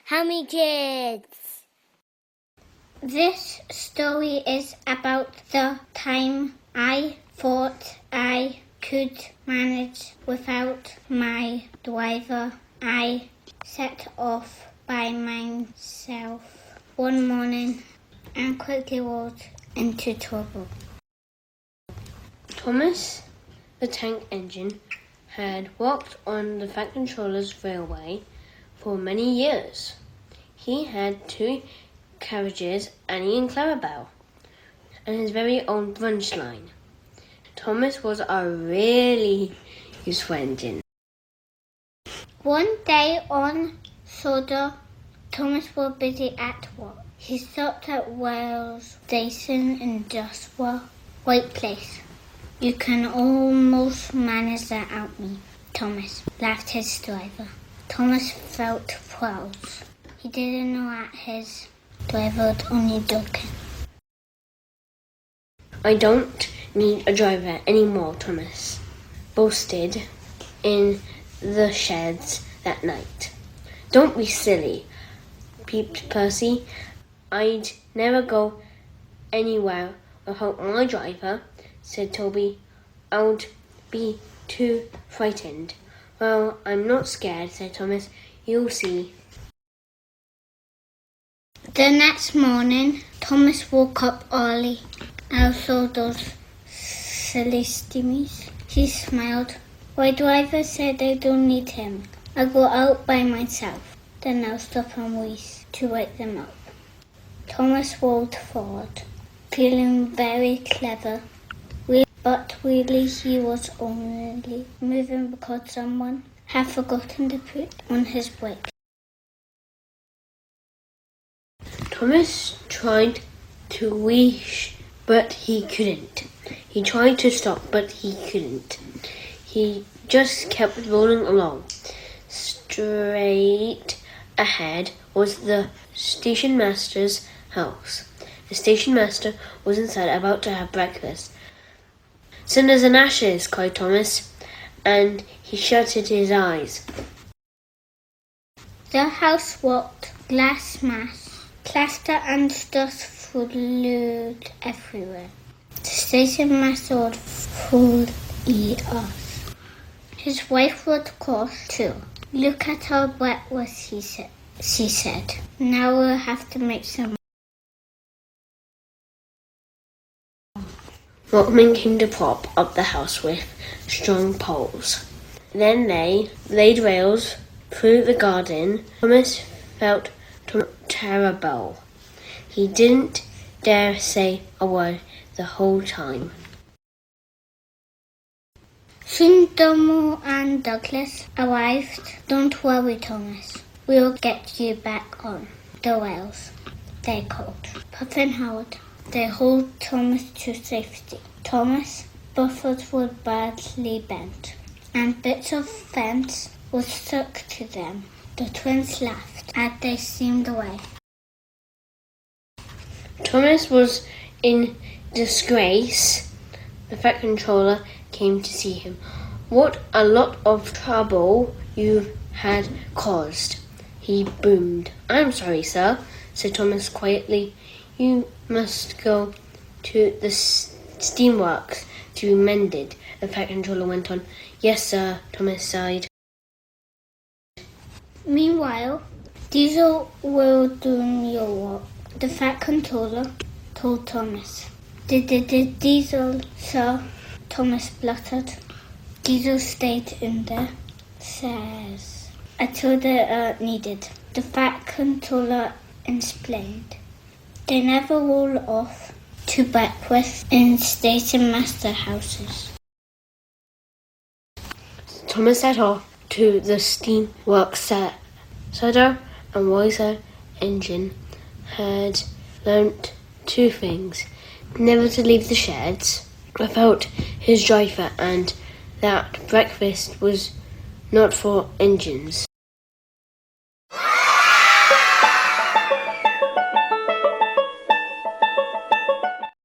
Hammy Kids! This story is about the time I thought I could manage without my driver. I set off by myself one morning and quickly rolled into trouble. Thomas, the tank engine, had worked on the Fat Controller's railway for many years. He had 2 carriages, Annie and Clarabelle, and his very own brunch line. Thomas was a really useful engine. One day on Soda, Thomas was busy at work. He stopped at Wales Station in just the right place. You can almost manage that out me, Thomas, laughed his driver. Thomas felt proud. He didn't know that his driver was only joking. I don't need a driver anymore, Thomas boasted in the sheds that night. Don't be silly, peeped Percy. I'd never go anywhere without my driver, said Toby. I'd be too frightened. Well, I'm not scared, said Thomas. You'll see. The next morning, Thomas woke up early. I saw those silly stimmies. He smiled. My driver said I don't need him. I'll go out by myself. Then I'll stop and wheeze to wake them up. Thomas rolled forward, feeling very clever. But really he was only moving because someone had forgotten to put on his brake. Thomas tried to wheeze, but he couldn't. He tried to stop, but he couldn't. He just kept rolling along. Straight ahead was the station master's house. The station master was inside about to have breakfast. Cinders and ashes, cried Thomas, and he shutted his eyes. The house rocked, glass smashed, plaster and dust flew everywhere. The station master was fully off. His wife was cross too. Look at our breakfast, she said. Now we'll have to make some. Workmen came to prop up the house with strong poles. Then they laid rails through the garden. Thomas felt terrible. He didn't dare say a word the whole time. Soon Domo and Douglas arrived. Don't worry, Thomas. We'll get you back on the rails, they called. Puff and Howard. They hauled Thomas to safety. Thomas' buffers were badly bent, and bits of fence were stuck to them. The twins laughed as they steamed away. Thomas was in disgrace. The Fat Controller came to see him. What a lot of trouble you had caused, he boomed. I'm sorry, sir, said Thomas quietly. You must go to the steamworks to be mended, the Fat Controller went on. Yes, sir, Thomas sighed. Meanwhile, Diesel will do your work, the Fat Controller told Thomas. Diesel, sir, Thomas spluttered. Diesel stayed in there, says, until they are needed, the Fat Controller explained. They never roll off to breakfast in station master houses. Thomas set off to the steamworks. Sutter and Weiser engine had learnt 2 things. Never to leave the sheds without his driver, and that breakfast was not for engines.